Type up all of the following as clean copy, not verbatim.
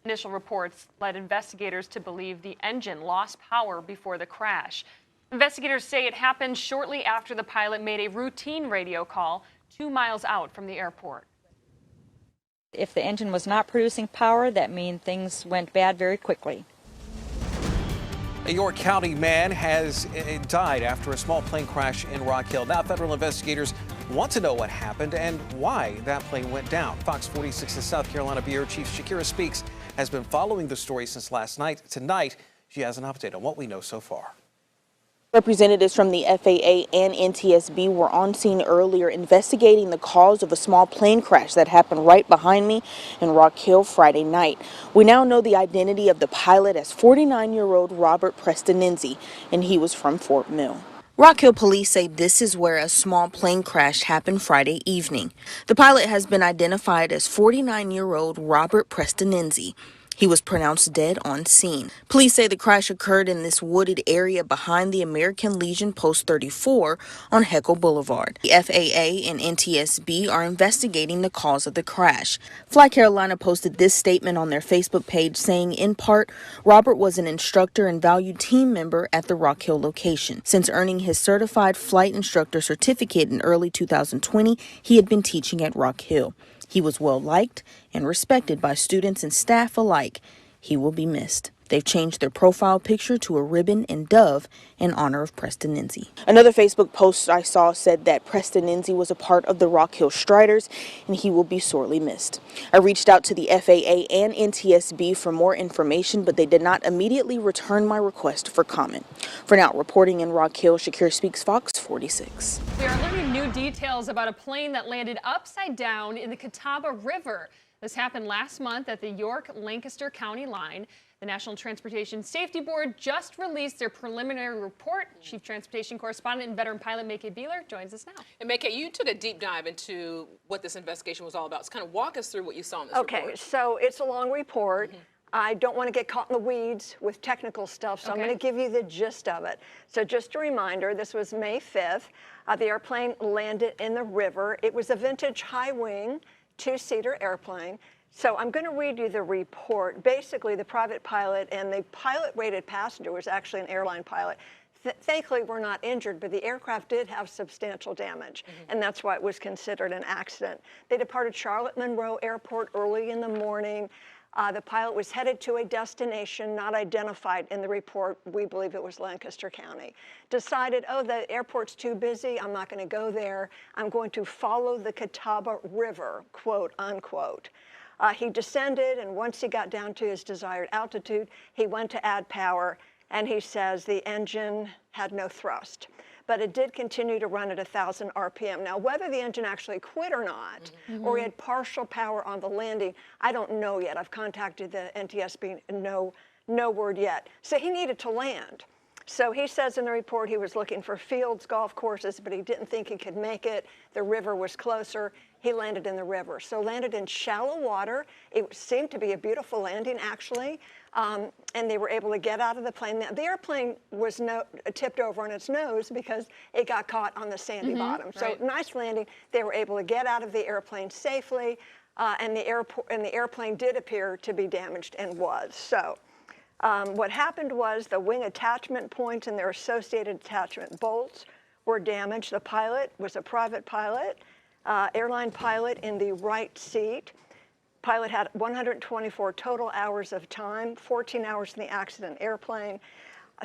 Initial reports led investigators to believe the engine lost power before the crash. Investigators say it happened shortly after the pilot made a routine radio call 2 miles out from the airport. If the engine was not producing power, that means things went bad very quickly. A York County man has died after a small plane crash in Rock Hill. Now federal investigators want to know what happened and why that plane went down. Fox 46's South Carolina Bureau Chief Shakira Speaks has been following the story since last night. Tonight, she has an update on what we know so far. Representatives from the FAA and NTSB were on scene earlier investigating the cause of a small plane crash that happened right behind me in Rock Hill Friday night. We now know the identity of the pilot as 49-year-old Robert Prestonenzi, and he was from Fort Mill. Rock Hill police say this is where a small plane crash happened Friday evening. The pilot has been identified as 49-year-old Robert Prestonenzi. He was pronounced dead on scene. Police say the crash occurred in this wooded area behind the American Legion Post 34 on Heckle Boulevard. The FAA and NTSB are investigating the cause of the crash. Fly Carolina posted this statement on their Facebook page saying, in part, Robert was an instructor and valued team member at the Rock Hill location. Since earning his certified flight instructor certificate in early 2020, he had been teaching at Rock Hill. He was well liked and respected by students and staff alike. He will be missed. They've changed their profile picture to a ribbon and dove in honor of Prestonenzi. Another Facebook post I saw said that Prestonenzi was a part of the Rock Hill Striders and he will be sorely missed. I reached out to the FAA and NTSB for more information, but they did not immediately return my request for comment. For now, reporting in Rock Hill, Shakira Speaks, Fox 46. We are learning new details about a plane that landed upside down in the Catawba River. This happened last month at the York-Lancaster County line. The National Transportation Safety Board just released their preliminary report. Chief Transportation Correspondent and veteran pilot Make Beeler joins us now. And Make, you took a deep dive into what this investigation was all about. So kind of walk us through what you saw in this report. Okay, so it's a long report. I don't want to get caught in the weeds with technical stuff, so I'm going to give you the gist of it. So just a reminder, this was May 5th. The airplane landed in the river. It was a vintage high-wing, two-seater airplane. So I'm going to read you the report. Basically, the private pilot and the pilot-rated passenger was actually an airline pilot. Thankfully, we're not injured, but the aircraft did have substantial damage, and that's why it was considered an accident. They departed Charlotte Monroe Airport early in the morning. The pilot was headed to a destination not identified in the report. We believe it was Lancaster County. Decided, oh, the airport's too busy. I'm not going to go there. I'm going to follow the Catawba River, quote, unquote. He descended, and once he got down to his desired altitude, he went to add power, and he says the engine had no thrust. But it did continue to run at 1,000 RPM. Now, whether the engine actually quit or not, or he had partial power on the landing, I don't know yet. I've contacted the NTSB, no word yet. So he needed to land. So he says in the report he was looking for fields, golf courses, but he didn't think he could make it. The river was closer. He landed in the river. So landed in shallow water. It seemed to be a beautiful landing, actually. And they were able to get out of the plane. The airplane was tipped over on its nose because it got caught on the sandy bottom. So nice landing. They were able to get out of the airplane safely. And the airplane did appear to be damaged and was. So what happened was the wing attachment points and their associated attachment bolts were damaged. The pilot was a private pilot, airline pilot in the right seat. Pilot had 124 total hours of time, 14 hours in the accident airplane.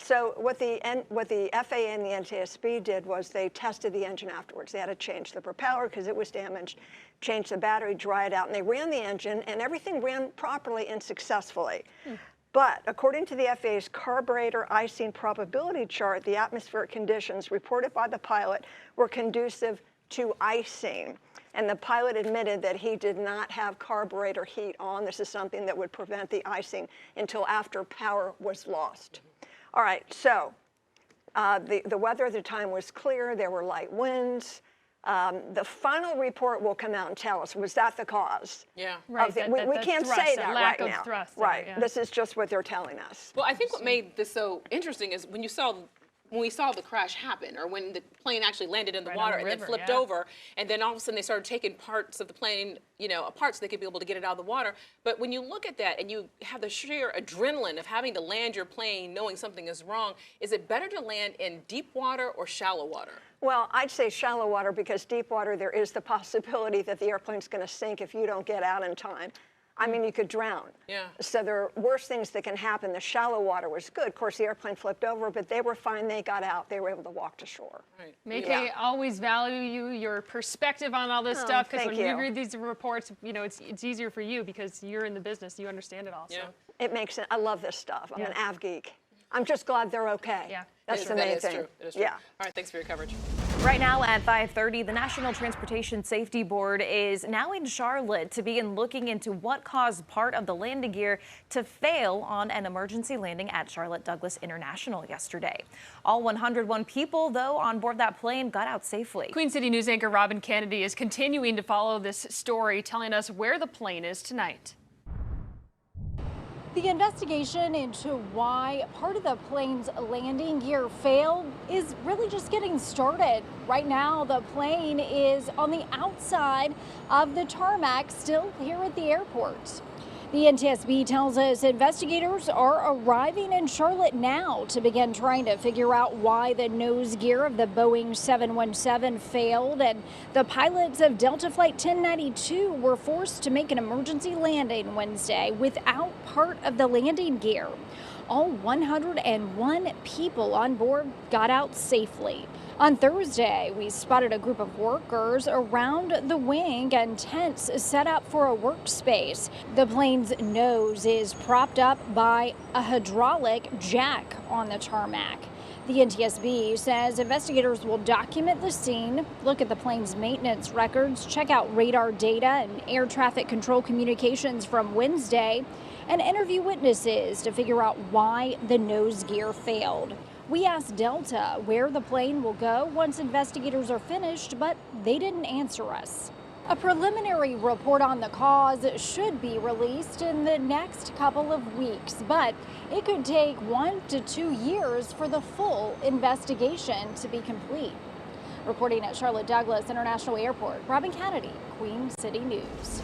So what the FAA and the NTSB did was they tested the engine afterwards. They had to change the propeller because it was damaged, change the battery, dry it out, and they ran the engine, and everything ran properly and successfully. But according to the FAA's carburetor icing probability chart, the atmospheric conditions reported by the pilot were conducive to icing. And the pilot admitted that he did not have carburetor heat on. This is something that would prevent the icing until after power was lost. All right, so the weather at the time was clear. There were light winds. The final report will come out and tell us, was that the cause? Yeah. Right. We can't say that right now. Thrust, right. Yeah. This is just what they're telling us. Well, I think what made this so interesting is when you saw when we saw the crash happen, or when the plane actually landed in the Right water on the and then river, flipped yeah. over, and then all of a sudden they started taking parts of the plane, apart so they could be able to get it out of the water. But when you look at that and you have the sheer adrenaline of having to land your plane knowing something is wrong, is it better to land in deep water or shallow water? Well, I'd say shallow water, because deep water, there is the possibility that the airplane's going to sink if you don't get out in time. I mean, you could drown. Yeah. So there are worse things that can happen. The shallow water was good. Of course, the airplane flipped over, but they were fine. They got out. They were able to walk to shore. Right. May always value your perspective on all this stuff, because when thank we you. read these reports, it's easier for you because you're in the business. You understand it all. Yeah. So. It makes sense. I love this stuff. I'm Yeah. an av geek. I'm just glad they're okay. Yeah. That's the That main is thing. true. It is true. Yeah. All right, thanks for your coverage. Right now at 5:30, the National Transportation Safety Board is now in Charlotte to begin looking into what caused part of the landing gear to fail on an emergency landing at Charlotte Douglas International yesterday. All 101 people, though, on board that plane got out safely. Queen City News anchor Robin Kennedy is continuing to follow this story, telling us where the plane is tonight. The investigation into why part of the plane's landing gear failed is really just getting started. Right now, the plane is on the outside of the tarmac, still here at the airport. The NTSB tells us investigators are arriving in Charlotte now to begin trying to figure out why the nose gear of the Boeing 717 failed, and the pilots of Delta Flight 1092 were forced to make an emergency landing Wednesday without part of the landing gear. All 101 people on board got out safely. On Thursday, we spotted a group of workers around the wing and tents set up for a workspace. The plane's nose is propped up by a hydraulic jack on the tarmac. The NTSB says investigators will document the scene, look at the plane's maintenance records, check out radar data and air traffic control communications from Wednesday, and interview witnesses to figure out why the nose gear failed. We asked Delta where the plane will go once investigators are finished, but they didn't answer us. A preliminary report on the cause should be released in the next couple of weeks, but it could take 1 to 2 years for the full investigation to be complete. Reporting at Charlotte Douglas International Airport, Robin Kennedy, Queen City News.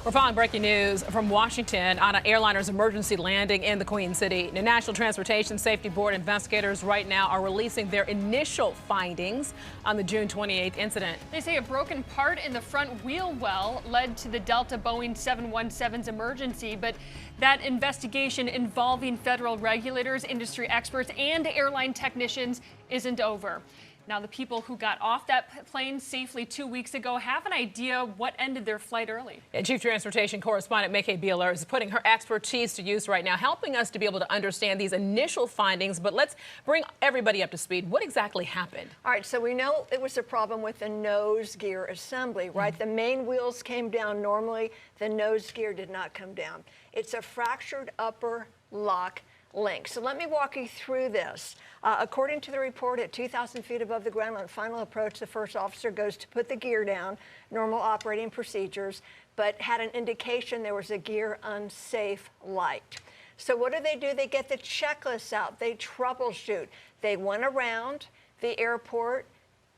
We're following breaking news from Washington on an airliner's emergency landing in the Queen City. The National Transportation Safety Board investigators right now are releasing their initial findings on the June 28th incident. They say a broken part in the front wheel well led to the Delta Boeing 717's emergency, but that investigation involving federal regulators, industry experts, and airline technicians isn't over. Now, the people who got off that plane safely 2 weeks ago have an idea what ended their flight early. And Chief Transportation Correspondent Mickey Beeler is putting her expertise to use right now, helping us to be able to understand these initial findings. But let's bring everybody up to speed. What exactly happened? All right, so we know it was a problem with the nose gear assembly, right? The main wheels came down normally. The nose gear did not come down. It's a fractured upper lock link. So let me walk you through this. According to the report, at 2,000 feet above the ground on final approach, the first officer goes to put the gear down, normal operating procedures, but had an indication there was a gear unsafe light. So what do? They get the checklists out. They troubleshoot. They went around the airport,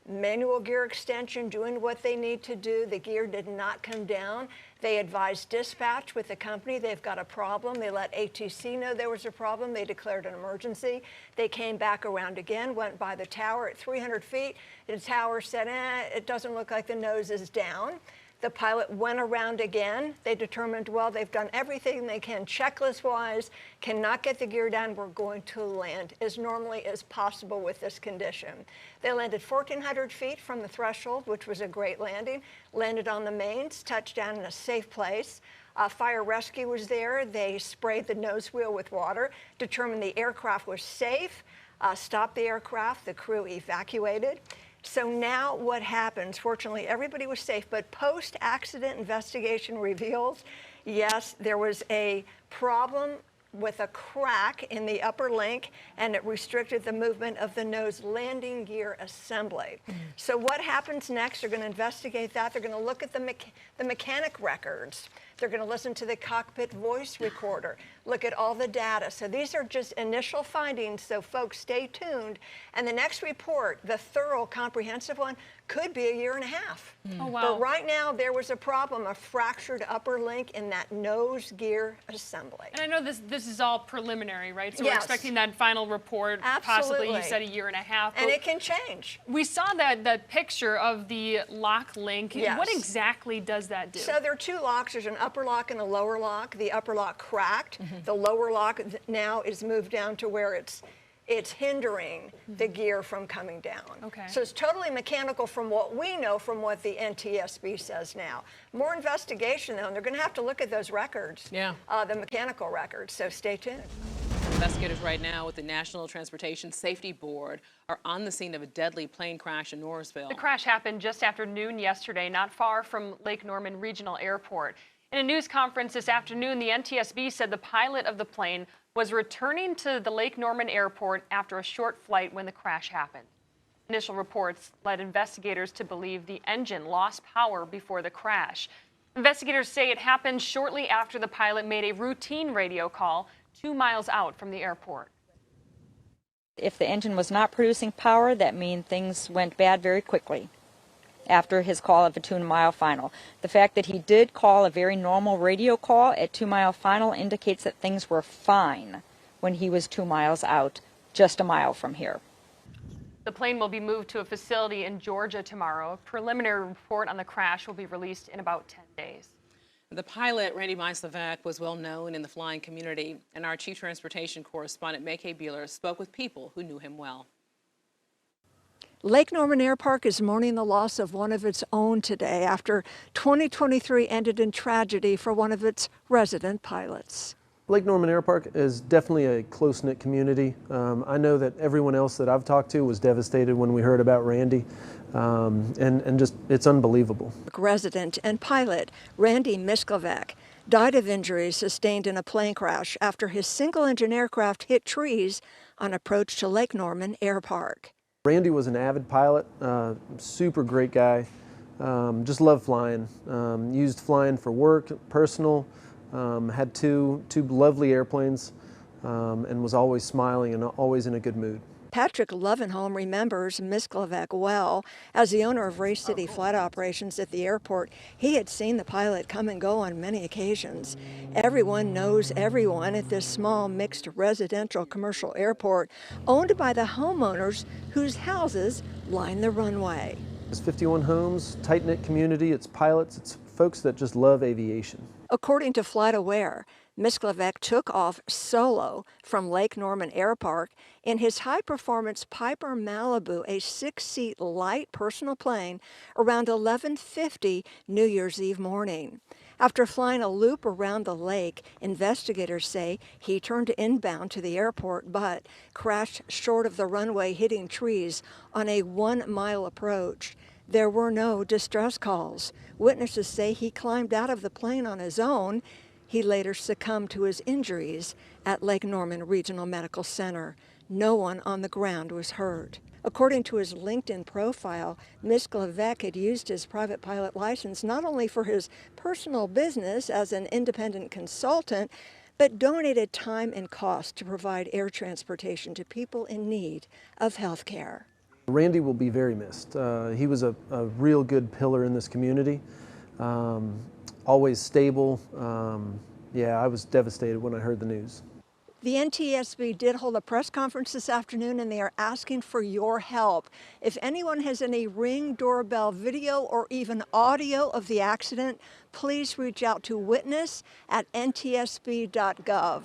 manual gear extension, doing what they need to do. The gear did not come down. They advised dispatch with the company they've got a problem. They let ATC know there was a problem. They declared an emergency. They came back around again, went by the tower at 300 feet. The tower said, it doesn't look like the nose is down. The pilot went around again. They determined, well, they've done everything they can checklist-wise, cannot get the gear down. We're going to land as normally as possible with this condition. They landed 1,400 feet from the threshold, which was a great landing, landed on the mains, touched down in a safe place. Fire rescue was there. They sprayed the nose wheel with water, determined the aircraft was safe, stopped the aircraft, the crew evacuated. So now what happens? Fortunately, everybody was safe, but post-accident investigation reveals, yes, there was a problem with a crack in the upper link, and it restricted the movement of the nose landing gear assembly. So what happens next? They're going to investigate that. They're going to look at the mechanic records. They're going to listen to the cockpit voice recorder, look at all the data. So these are just initial findings, so folks stay tuned. And the next report, the thorough, comprehensive one, could be a year and a half. Oh, wow. But right now, there was a problem, a fractured upper link in that nose gear assembly. And I know this is all preliminary, right? So Yes. we're expecting that final report, possibly, you Absolutely. said, a year and a half. And but it can change. we saw that picture of the lock link. Yes. What exactly does that do? So there are two locks. There's an upper lock and a lower lock. The upper lock cracked. The lower lock now is moved down to where it's hindering the gear from coming down. Okay. So it's totally mechanical from what we know, from what the NTSB says now. More investigation, though, and they're going to have to look at those records, Yeah. the mechanical records, so stay tuned. Investigators right now with the National Transportation Safety Board are on the scene of a deadly plane crash in Noorsville. The crash happened just after noon yesterday, not far from Lake Norman Regional Airport. In a news conference this afternoon, the NTSB said the pilot of the plane was returning to the Lake Norman Airport after a short flight when the crash happened. Initial reports led investigators to believe the engine lost power before the crash. Investigators say it happened shortly after the pilot made a routine radio call 2 miles out from the airport. If the engine was not producing power, that means things went bad very quickly after his call of a 2-mile final. The fact that he did call a very normal radio call at 2-mile final indicates that things were fine when he was 2 miles out, just a mile from here. The plane will be moved to a facility in Georgia tomorrow. A preliminary report on the crash will be released in about 10 days. The pilot, Randy Meislevac, was well known in the flying community, and our chief transportation correspondent, May Bueller, spoke with people who knew him well. Lake Norman Air Park is mourning the loss of one of its own today after 2023 ended in tragedy for one of its resident pilots. Lake Norman Air Park is definitely a close-knit community. I know that everyone else that I've talked to was devastated when we heard about Randy, and just, it's unbelievable. Resident and pilot Randy Meislevac died of injuries sustained in a plane crash after his single-engine aircraft hit trees on approach to Lake Norman Air Park. Randy was an avid pilot, super great guy, just loved flying, used flying for work, personal, had two lovely airplanes, and was always smiling and always in a good mood. Patrick Lovenholm remembers Meislevac well. As the owner of Race City Flight Operations at the airport, he had seen the pilot come and go on many occasions. Everyone knows everyone at this small mixed residential commercial airport owned by the homeowners whose houses line the runway. It's 51 homes, tight-knit community, it's pilots, it's folks that just love aviation. According to FlightAware, Meislevac took off solo from Lake Norman Air Park in his high-performance Piper Malibu, a 6-seat light personal plane, around 11:50 New Year's Eve morning. After flying a loop around the lake, investigators say he turned inbound to the airport but crashed short of the runway, hitting trees on a 1-mile approach. There were no distress calls. Witnesses say he climbed out of the plane on his own. He later succumbed to his injuries at Lake Norman Regional Medical Center. No one on the ground was hurt. According to his LinkedIn profile, Meislevac had used his private pilot license not only for his personal business as an independent consultant, but donated time and cost to provide air transportation to people in need of health care. Randy will be very missed. He was a real good pillar in this community, always stable. Yeah, I was devastated when I heard the news. The NTSB did hold a press conference this afternoon, and they are asking for your help. If anyone has any Ring doorbell video or even audio of the accident, please reach out to witness@ntsb.gov.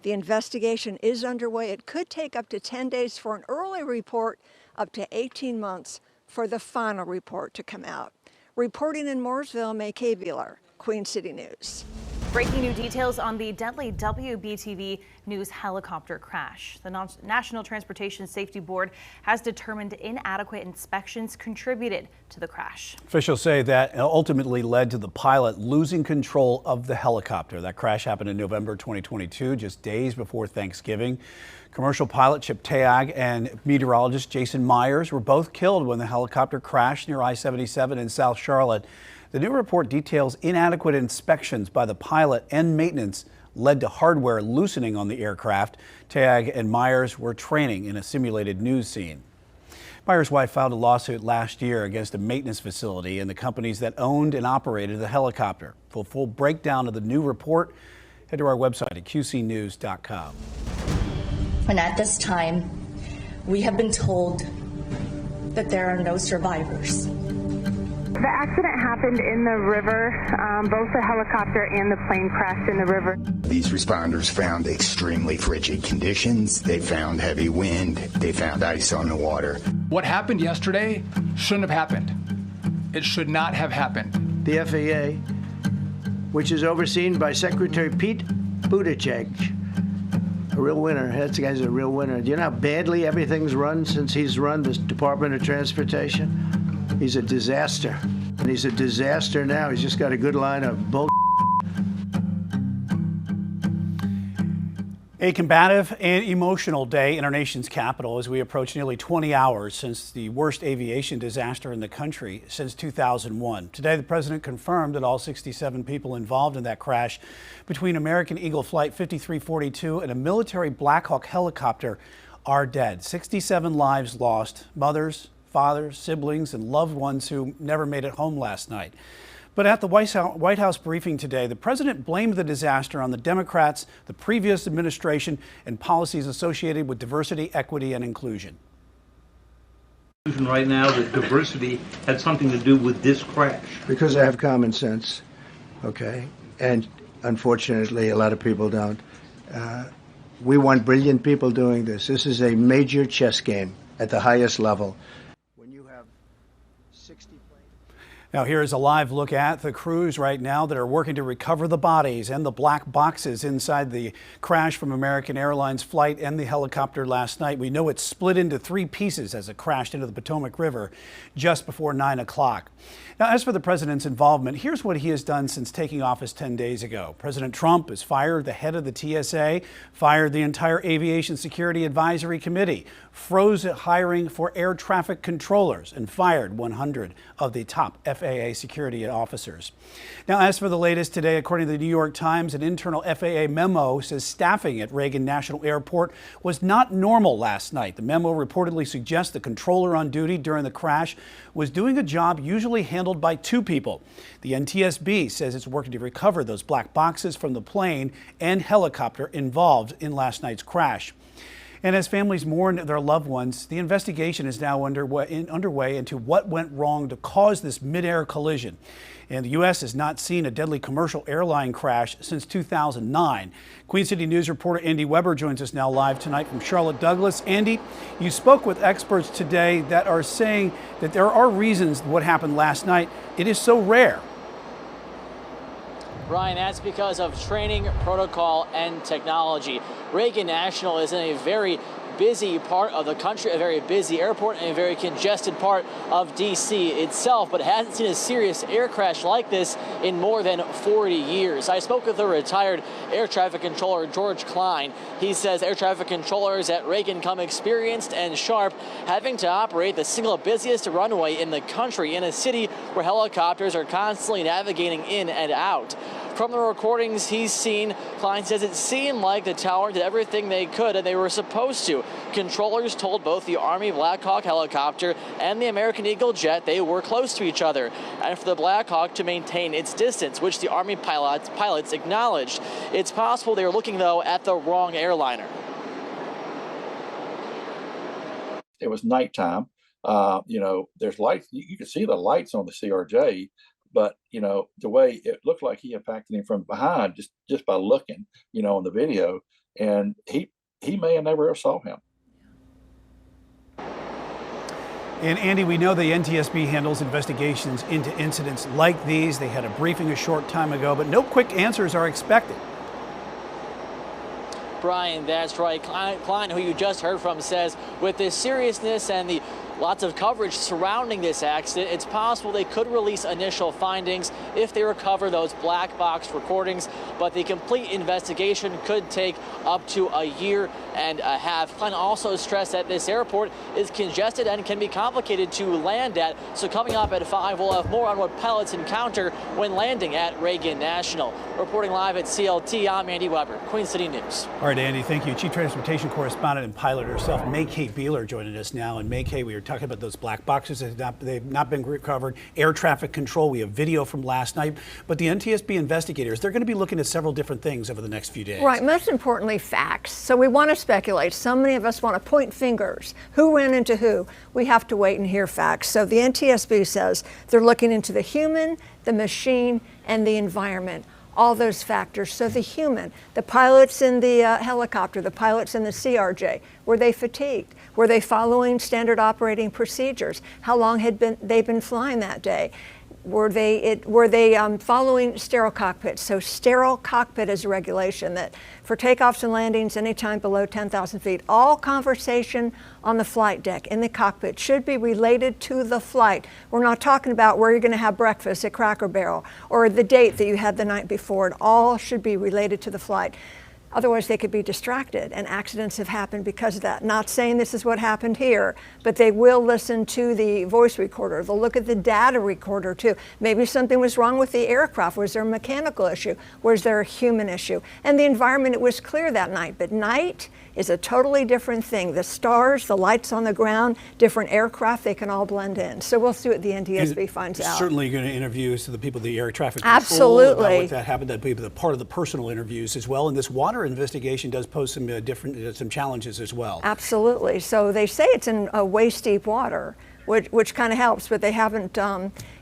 The investigation is underway. It could take up to 10 days for an early report, up to 18 months for the final report to come out. Reporting in Mooresville, May Bueller, Queen City News. Breaking new details on the deadly WBTV News helicopter crash. The National Transportation Safety Board has determined inadequate inspections contributed to the crash. Officials say that ultimately led to the pilot losing control of the helicopter. That crash happened in November 2022, just days before Thanksgiving. Commercial pilot Chip Teague and meteorologist Jason Myers were both killed when the helicopter crashed near I-77 in South Charlotte. The new report details inadequate inspections by the pilot and maintenance led to hardware loosening on the aircraft. Tag and Myers were training in a simulated news scene. Myers' wife filed a lawsuit last year against a maintenance facility and the companies that owned and operated the helicopter. For a full breakdown of the new report, head to our website at qcnews.com. And at this time, we have been told that there are no survivors. The accident happened in the river. Both the helicopter and the plane crashed in the river. These responders found extremely frigid conditions. They found heavy wind. They found ice on the water. What happened yesterday shouldn't have happened. It should not have happened. The FAA, which is overseen by Secretary Pete Buttigieg, a real winner. That guy's a real winner. Do you know how badly everything's run since he's run this Department of Transportation? He's a disaster. And he's a disaster now. He's just got a good line of bull. A combative and emotional day in our nation's capital as we approach nearly 20 hours since the worst aviation disaster in the country since 2001. Today, the president confirmed that all 67 people involved in that crash between American Eagle Flight 5342 and a military Black Hawk helicopter are dead. 67 lives lost, mothers, fathers, siblings, and loved ones who never made it home last night. But at the White House briefing today, the president blamed the disaster on the Democrats, the previous administration, and policies associated with diversity, equity, and inclusion. Right now that diversity had something to do with this crash. Because I have common sense, okay? And unfortunately, a lot of people don't. We want brilliant people doing this. This is a major chess game at the highest level. Now here is a live look at the crews right now that are working to recover the bodies and the black boxes inside the crash from American Airlines flight and the helicopter last night. We know it's split into 3 pieces as it crashed into the Potomac River just before 9 o'clock. Now, as for the president's involvement, here's what he has done since taking office 10 days ago. President Trump has fired the head of the TSA, fired the entire Aviation Security Advisory Committee, froze hiring for air traffic controllers, and fired 100 of the top FAA security officers. Now, as for the latest today, according to the New York Times, an internal FAA memo says staffing at Reagan National Airport was not normal last night. The memo reportedly suggests the controller on duty during the crash was doing a job usually handled by 2 people. The NTSB says it's working to recover those black boxes from the plane and helicopter involved in last night's crash. And as families mourn their loved ones, the investigation is now underway into what went wrong to cause this mid-air collision. And the U.S. has not seen a deadly commercial airline crash since 2009. Queen City News reporter Andy Weber joins us now live tonight from Charlotte Douglas. Andy, you spoke with experts today that are saying that there are reasons what happened last night. It is so rare. Brian, that's because of training, protocol, and technology. Reagan National is in a very busy part of the country, a very busy airport, and a very congested part of D.C. itself, but hasn't seen a serious air crash like this in more than 40 years. I spoke with a retired air traffic controller, George Klein. He says air traffic controllers at Reagan come experienced and sharp, having to operate the single busiest runway in the country in a city where helicopters are constantly navigating in and out. From the recordings he's seen, Klein says it seemed like the tower did everything they could and they were supposed to. Controllers told both the Army Black Hawk helicopter and the American Eagle jet they were close to each other, and for the Black Hawk to maintain its distance, which the Army pilots acknowledged. It's possible they were looking, though, at the wrong airliner. It was nighttime. There's lights. You can see the lights on the CRJ. But, the way it looked like he impacted him from behind just by looking, on the video, and he may have never saw him. And Andy, we know the NTSB handles investigations into incidents like these. They had a briefing a short time ago, but no quick answers are expected. Brian, that's right. Klein, who you just heard from, says with the seriousness and the lots of coverage surrounding this accident. It's possible they could release initial findings if they recover those black box recordings, but the complete investigation could take up to a year and a half. Klein also stressed that this airport is congested and can be complicated to land at. So coming up at 5, we'll have more on what pilots encounter when landing at Reagan National. Reporting live at CLT, I'm Andy Weber, Queen City News. All right, Andy, thank you. Chief Transportation Correspondent and pilot herself, May-Kay Beeler, joining us now. And May-Kay, we were talking about those black boxes. They've not been recovered. Air traffic control, we have video from last night. But the NTSB investigators, they're going to be looking at several different things over the next few days. Right, most importantly, facts. So we want to speculate. So many of us want to point fingers. Who ran into who? We have to wait and hear facts. So the NTSB says they're looking into the human, the machine, and the environment. All those factors. So the human, the pilots in the helicopter, the pilots in the CRJ, were they fatigued? Were they following standard operating procedures? How long had they been flying that day? Were they following sterile cockpits? So sterile cockpit is a regulation that for takeoffs and landings anytime below 10,000 feet, all conversation on the flight deck in the cockpit should be related to the flight. We're not talking about where you're going to have breakfast at Cracker Barrel or the date that you had the night before. It all should be related to the flight. Otherwise, they could be distracted, and accidents have happened because of that. Not saying this is what happened here, but they will listen to the voice recorder. They'll look at the data recorder, too. Maybe something was wrong with the aircraft. Was there a mechanical issue? Was there a human issue? And the environment, it was clear that night, but night is a totally different thing. The stars, the lights on the ground, different aircraft, they can all blend in. So we'll see what the NTSB finds out. Certainly going to interview the people, the air traffic control, absolutely, about what that happened. That'd be the part of the personal interviews as well. And this water investigation does pose some some challenges as well. Absolutely. So they say it's in waist deep water, which kind of helps, but they haven't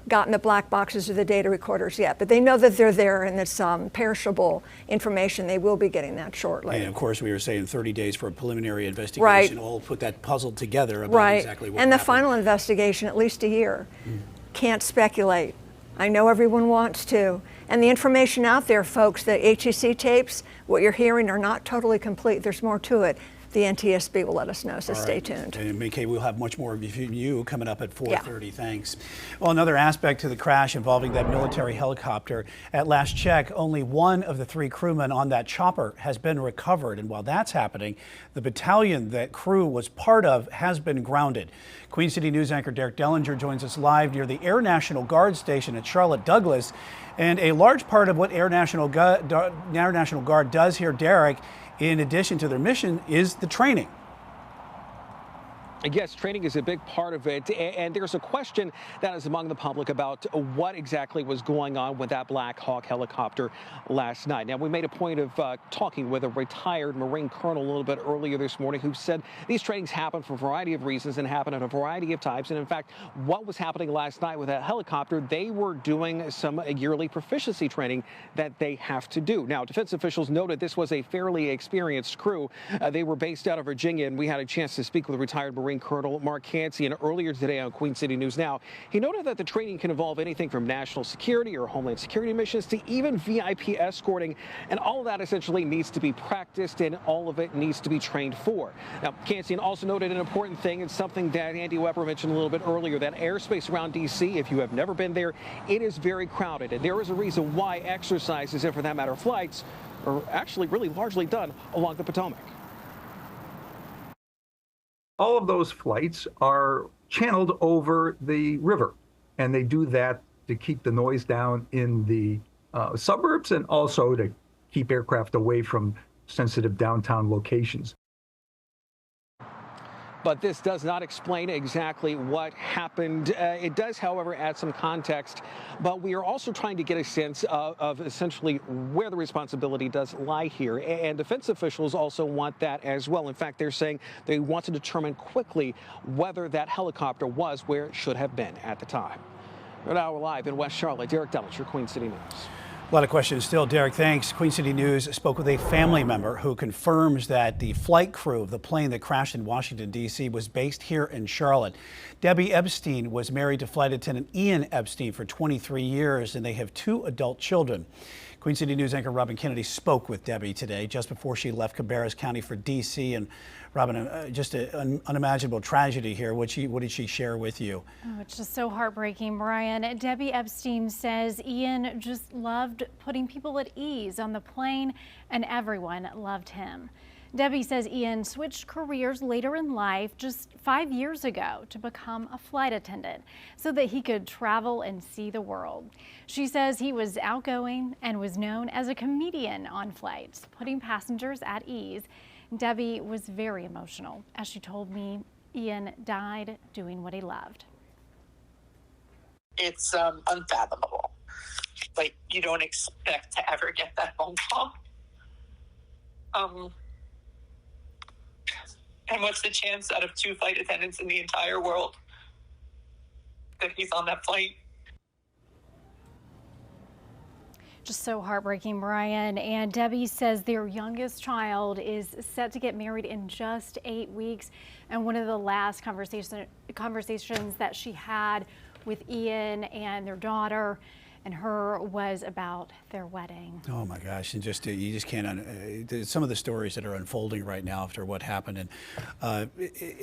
gotten the black boxes or the data recorders yet. But they know that they're there, and it's perishable information. They will be getting that shortly. And of course, we were saying 30 days for a preliminary investigation. Right. We'll put that puzzle together about exactly what and happened. the final investigation, at least a year. Can't speculate. I know everyone wants to. And the information out there, folks, the HEC tapes, what you're hearing are not totally complete. There's more to it. The NTSB will let us know, so stay tuned. And May-Kay, we'll have much more of you coming up at 4:30. Yeah. Thanks. Well, another aspect to the crash involving that military helicopter. At last check, only one of the 3 crewmen on that chopper has been recovered. And while that's happening, the battalion that crew was part of has been grounded. Queen City News anchor Derek Dellinger joins us live near the Air National Guard station at Charlotte Douglas. And a large part of what Air National Guard does here, Derek, in addition to their mission, is the training. Yes, training is a big part of it, and there's a question that is among the public about what exactly was going on with that Black Hawk helicopter last night. Now, we made a point of talking with a retired Marine colonel a little bit earlier this morning who said these trainings happen for a variety of reasons and happen at a variety of times. And in fact, what was happening last night with that helicopter, they were doing some yearly proficiency training that they have to do. Now, defense officials noted this was a fairly experienced crew. They were based out of Virginia, and we had a chance to speak with a retired Marine Colonel Mark Cansey, and earlier today on Queen City News Now, he noted that the training can involve anything from national security or homeland security missions to even VIP escorting, and all of that essentially needs to be practiced and all of it needs to be trained for. Now, Cansey also noted an important thing, and something that Andy Weber mentioned a little bit earlier, that airspace around D.C., if you have never been there, it is very crowded, and there is a reason why exercises, and for that matter flights, are actually really largely done along the Potomac. All of those flights are channeled over the river, and they do that to keep the noise down in the suburbs and also to keep aircraft away from sensitive downtown locations. But this does not explain exactly what happened. It does, however, add some context. But we are also trying to get a sense of essentially where the responsibility does lie here. And defense officials also want that as well. In fact, they're saying they want to determine quickly whether that helicopter was where it should have been at the time. Now we're live in West Charlotte. Derek Dellinger, Queen City News. A lot of questions still. Derek, thanks. Queen City News spoke with a family member who confirms that the flight crew of the plane that crashed in Washington, D.C. was based here in Charlotte. Debbie Epstein was married to flight attendant Ian Epstein for 23 years, and they have 2 adult children. Queen City News anchor Robin Kennedy spoke with Debbie today just before she left Cabarrus County for D.C. And Robin, just an unimaginable tragedy here. What did she share with you? Oh, it's just so heartbreaking, Brian. Debbie Epstein says Ian just loved putting people at ease on the plane, and everyone loved him. Debbie says Ian switched careers later in life just 5 years ago to become a flight attendant so that he could travel and see the world. She says he was outgoing and was known as a comedian on flights, putting passengers at ease. Debbie was very emotional as she told me Ian died doing what he loved. It's unfathomable. Like, you don't expect to ever get that phone call. And what's the chance out of 2 flight attendants in the entire world that he's on that flight? Just so heartbreaking, Brian. And Debbie says their youngest child is set to get married in just 8 weeks. And one of the last conversations that she had with Ian and their daughter and her was about their wedding. Oh my gosh, and you just can't, some of the stories that are unfolding right now after what happened, and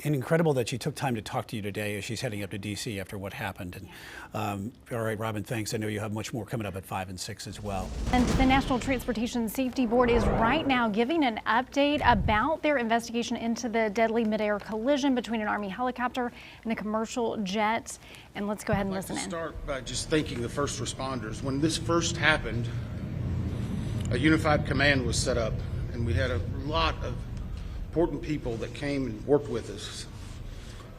incredible that she took time to talk to you today as she's heading up to D.C. after what happened. And all right, Robin, thanks. I know you have much more coming up at 5 and 6 as well. And the National Transportation Safety Board is right now giving an update about their investigation into the deadly midair collision between an Army helicopter and a commercial jet. And let's go ahead and listen in. I'd like to start by just thanking the first responders. When this first happened, a unified command was set up, and we had a lot of important people that came and worked with us.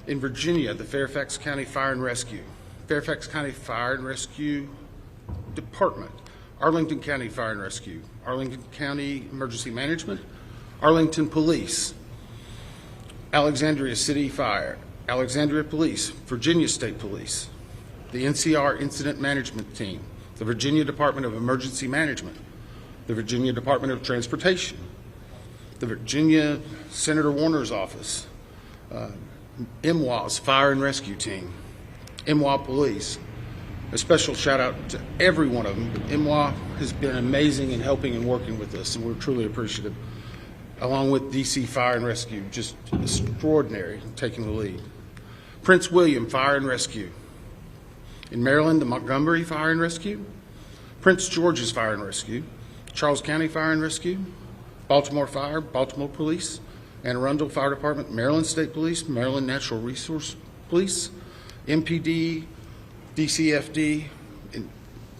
In Virginia, the Fairfax County Fire and Rescue, Fairfax County Fire and Rescue Department, Arlington County Fire and Rescue, Arlington County Emergency Management, Arlington Police, Alexandria City Fire, Alexandria Police, Virginia State Police, the NCR Incident Management Team, the Virginia Department of Emergency Management, the Virginia Department of Transportation, the Virginia Senator Warner's office, MWA's Fire and Rescue Team, MWA Police. A special shout out to every one of them. MWA has been amazing in helping and working with us, and we're truly appreciative. Along with DC Fire and Rescue, just extraordinary in taking the lead. Prince William Fire and Rescue. In Maryland, the Montgomery Fire and Rescue, Prince George's Fire and Rescue, Charles County Fire and Rescue, Baltimore Fire, Baltimore Police, Anne Arundel Fire Department, Maryland State Police, Maryland Natural Resource Police, MPD, DCFD,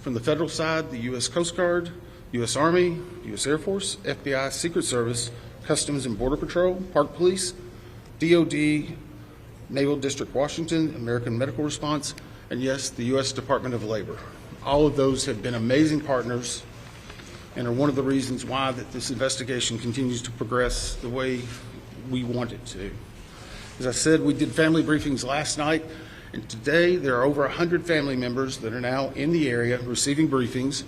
from the federal side, the U.S. Coast Guard, U.S. Army, U.S. Air Force, FBI, Secret Service, Customs and Border Patrol, Park Police, DOD, Naval District Washington, American Medical Response, and yes, the U.S. Department of Labor. All of those have been amazing partners and are one of the reasons why that this investigation continues to progress the way we want it to. As I said, we did family briefings last night, and today there are over 100 family members that are now in the area receiving briefings,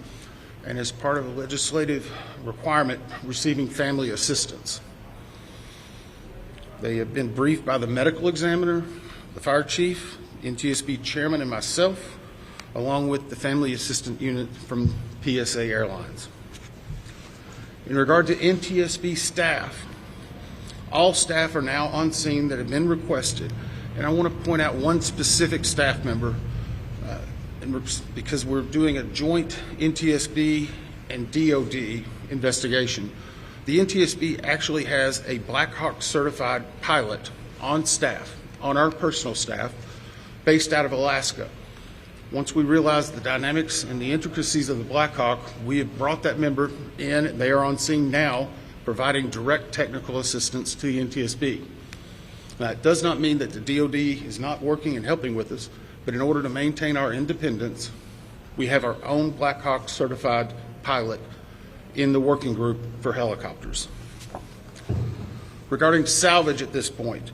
and as part of a legislative requirement, receiving family assistance. They have been briefed by the medical examiner, the fire chief, NTSB chairman, and myself, along with the family assistant unit from PSA Airlines. In regard to NTSB staff, all staff are now on scene that have been requested, and I want to point out one specific staff member because we're doing a joint NTSB and DOD investigation. The NTSB actually has a Black Hawk certified pilot on staff, on our personal staff, based out of Alaska. Once we realized the dynamics and the intricacies of the Black Hawk, we have brought that member in. They are on scene now, providing direct technical assistance to the NTSB. Now, it does not mean that the DOD is not working and helping with us, but in order to maintain our independence, we have our own Black Hawk certified pilot in the working group for helicopters. Regarding salvage at this point,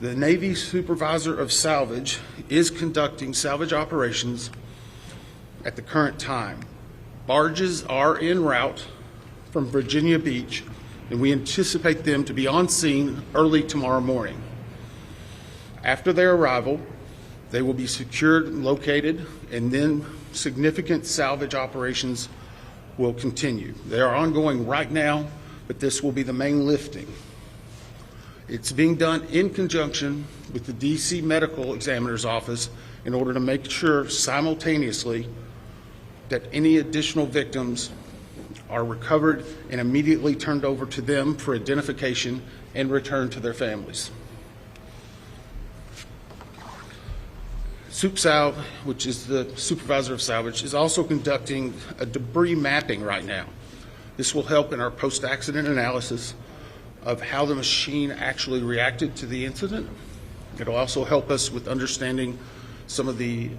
the Navy Supervisor of Salvage is conducting salvage operations at the current time. Barges are en route from Virginia Beach, and we anticipate them to be on scene early tomorrow morning. After their arrival, they will be secured and located, and then significant salvage operations will continue. They are ongoing right now, but this will be the main lifting. It's being done in conjunction with the DC Medical Examiner's Office in order to make sure simultaneously that any additional victims are recovered and immediately turned over to them for identification and returned to their families. SupSal, which is the supervisor of salvage, is also conducting a debris mapping right now. This will help in our post-accident analysis of how the machine actually reacted to the incident. It'll also help us with understanding some of the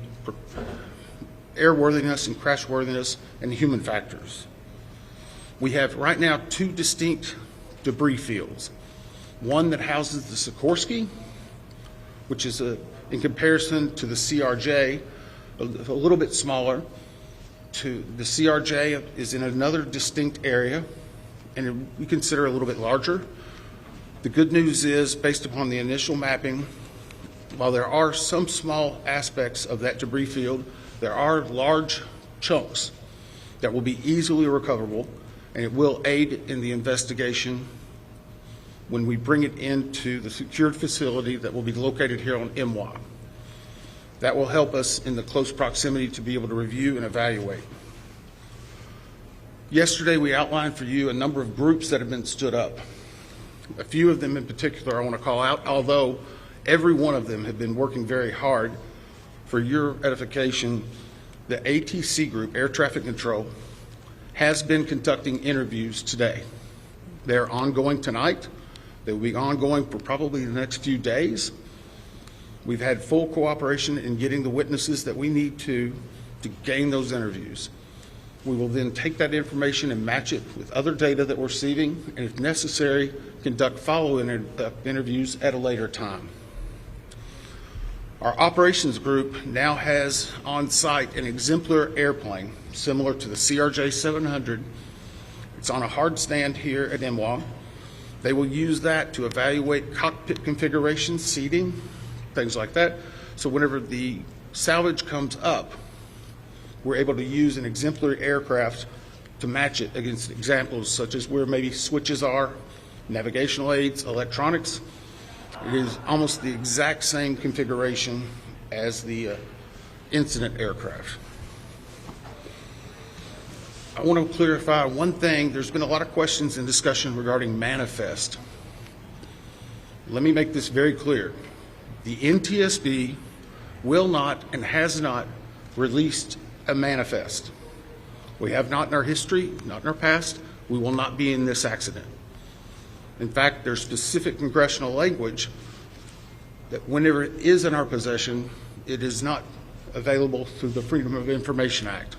airworthiness and crashworthiness and human factors. We have right now two distinct debris fields. One that houses the Sikorsky, which is in comparison to the CRJ, a little bit smaller. The CRJ is in another distinct area, and we consider a little bit larger. The good news is, based upon the initial mapping, while there are some small aspects of that debris field, there are large chunks that will be easily recoverable, and it will aid in the investigation when we bring it into the secured facility that will be located here on MWA. That will help us in the close proximity to be able to review and evaluate. Yesterday, we outlined for you a number of groups that have been stood up. A few of them in particular I want to call out, although every one of them have been working very hard. For your edification, the ATC group, Air Traffic Control, has been conducting interviews today. They're ongoing tonight. They will be ongoing for probably the next few days. We've had full cooperation in getting the witnesses that we need to gain those interviews. We will then take that information and match it with other data that we're receiving, and if necessary, conduct follow-up interviews at a later time. Our operations group now has on site an exemplar airplane similar to the CRJ 700. It's on a hard stand here at MWA. They will use that to evaluate cockpit configuration, seating, things like that. So whenever the salvage comes up, we're able to use an exemplary aircraft to match it against examples such as where maybe switches are, navigational aids, electronics. It is almost the exact same configuration as the incident aircraft. I want to clarify one thing. There's been a lot of questions and discussion regarding manifest. Let me make this very clear. The NTSB will not and has not released a manifest. We have not in our history, not in our past. We will not be in this accident. In fact, there's specific congressional language that whenever it is in our possession, it is not available through the Freedom of Information Act.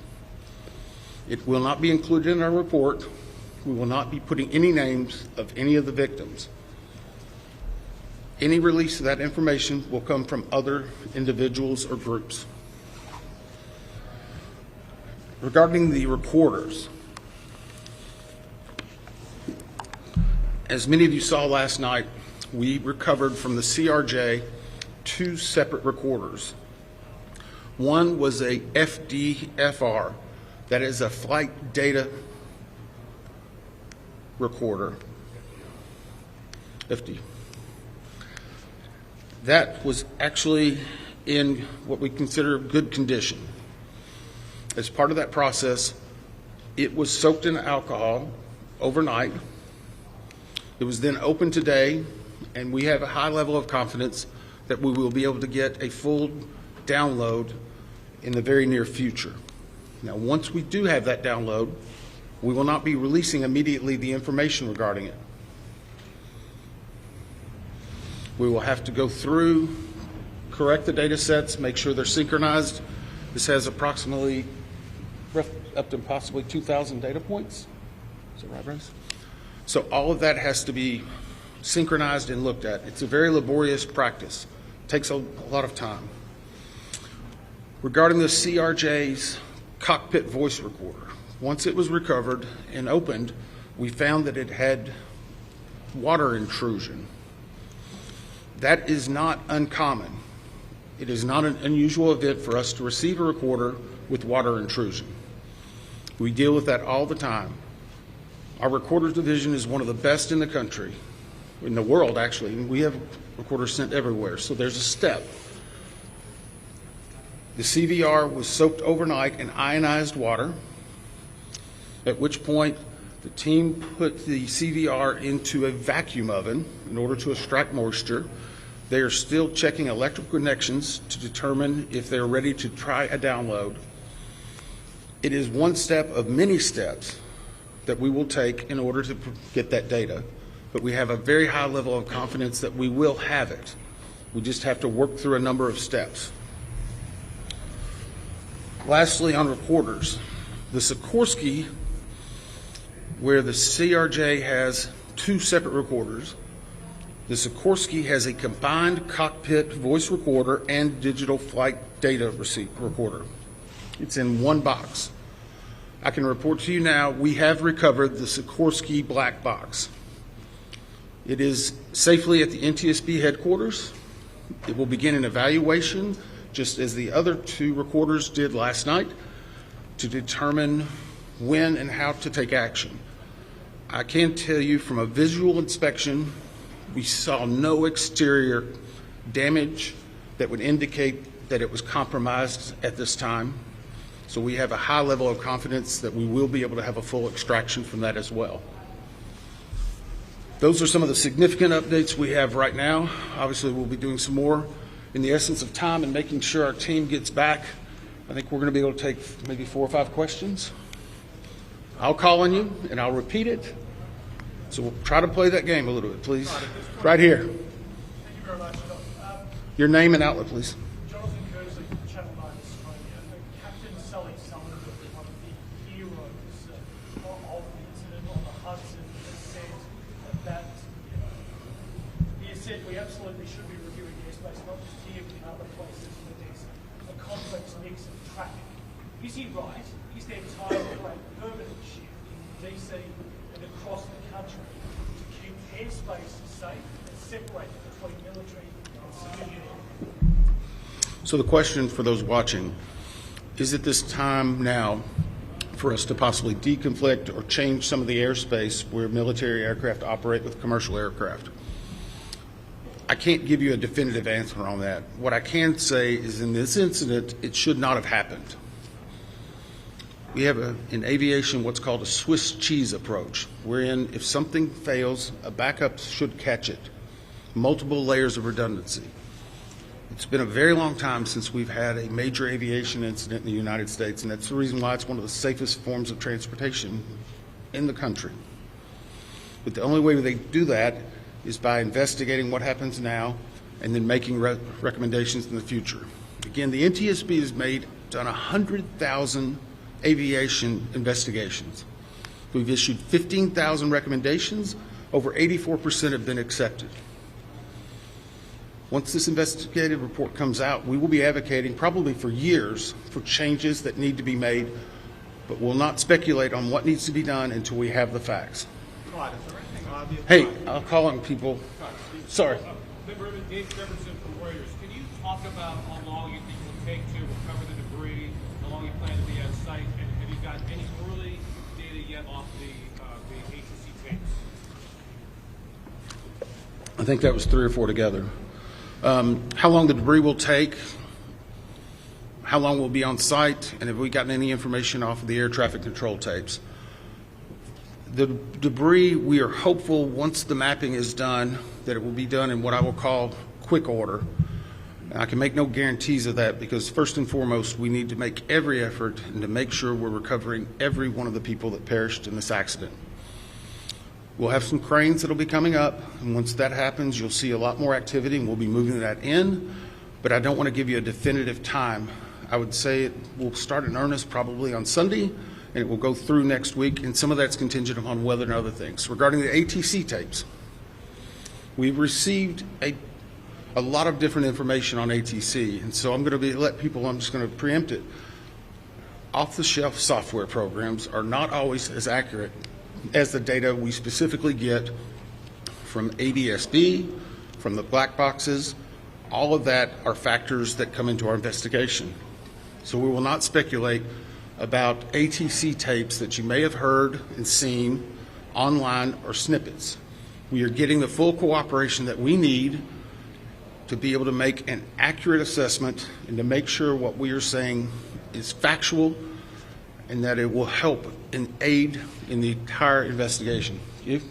It will not be included in our report. We will not be putting any names of any of the victims. Any release of that information will come from other individuals or groups. Regarding the recorders, as many of you saw last night, we recovered from the CRJ 2 separate recorders. One was a FDFR, that is a flight data recorder. FD. That was actually in what we consider good condition. As part of that process, it was soaked in alcohol overnight. It was then opened today, and we have a high level of confidence that we will be able to get a full download in the very near future. Now, once we do have that download, we will not be releasing immediately the information regarding it. We will have to go through, correct the data sets, make sure they're synchronized. This has approximately up to possibly 2,000 data points. Is that right, Bryce? So all of that has to be synchronized and looked at. It's a very laborious practice. It takes a lot of time. Regarding the CRJ's cockpit voice recorder, once it was recovered and opened, we found that it had water intrusion. That is not uncommon. It is not an unusual event for us to receive a recorder with water intrusion. We deal with that all the time. Our recorders division is one of the best in the country, in the world actually. We have recorders sent everywhere, so there's a step. The CVR was soaked overnight in ionized water, at which point the team put the CVR into a vacuum oven in order to extract moisture. They are still checking electrical connections to determine if they're ready to try a download. It is one step of many steps that we will take in order to get that data, but we have a very high level of confidence that we will have it. We just have to work through a number of steps. Lastly, on recorders, the Sikorsky, where the CRJ has two separate recorders, the Sikorsky has a combined cockpit voice recorder and digital flight data receipt recorder. It's in one box. I can report to you now, we have recovered the Sikorsky black box. It is safely at the NTSB headquarters. It will begin an evaluation, just as the other two recorders did last night, to determine when and how to take action. I can tell you from a visual inspection, we saw no exterior damage that would indicate that it was compromised at this time. So we have a high level of confidence that we will be able to have a full extraction from that as well. Those are some of the significant updates we have right now. Obviously, we'll be doing some more in the essence of time and making sure our team gets back. I think we're going to be able to take maybe 4 or 5 questions. I'll call on you and I'll repeat it. So we'll try to play that game a little bit, please. Right here. Thank you very much. Your name and outlet, please. Jonathan Kersley, Channel 9 Australia. Captain Sully Sullivan was one of the heroes of the incident on the Hudson, said that he said we absolutely should be reviewing airspace, not just here but in other places, and that there's a complex mix of traffic. Is he right? Is there time for a permanent shift in DC and across the country to keep airspace safe and separate between military and civilian aircraft? So the question for those watching, is it this time now for us to possibly deconflict or change some of the airspace where military aircraft operate with commercial aircraft? I can't give you a definitive answer on that. What I can say is in this incident, it should not have happened. We have in aviation what's called a Swiss cheese approach, wherein if something fails, a backup should catch it. Multiple layers of redundancy. It's been a very long time since we've had a major aviation incident in the United States, and that's the reason why it's one of the safest forms of transportation in the country. But the only way they do that is by investigating what happens now and then making recommendations in the future. Again, the NTSB has done 100,000 aviation investigations. We've issued 15,000 recommendations. Over 84% have been accepted. Once this investigative report comes out, we will be advocating probably for years for changes that need to be made, but we'll not speculate on what needs to be done until we have the facts. Hey, I'll call on people. Sorry. Dave Jefferson from Reuters. Can you talk about how long you think it will take to recover the debris, how long you plan to be at site, and have you got any early data yet off the ATC tapes? I think that was 3 or 4 together. How long the debris will take, how long we'll be on site, and have we gotten any information off of the air traffic control tapes. The debris, we are hopeful once the mapping is done that it will be done in what I will call quick order. I can make no guarantees of that because first and foremost we need to make every effort and to make sure we're recovering every one of the people that perished in this accident. We'll have some cranes that'll be coming up, and once that happens you'll see a lot more activity and we'll be moving that in, but I don't want to give you a definitive time. I would say it will start in earnest probably on Sunday and it will go through next week, and some of that's contingent upon weather and other things. Regarding the ATC tapes, we've received a lot of different information on ATC, and so I'm just going to preempt it. Off-the-shelf software programs are not always as accurate as the data we specifically get from ADSB, from the black boxes. All of that are factors that come into our investigation. So we will not speculate about ATC tapes that you may have heard and seen online or snippets. We are getting the full cooperation that we need to be able to make an accurate assessment and to make sure what we are saying is factual and that it will help and aid in the entire investigation. You?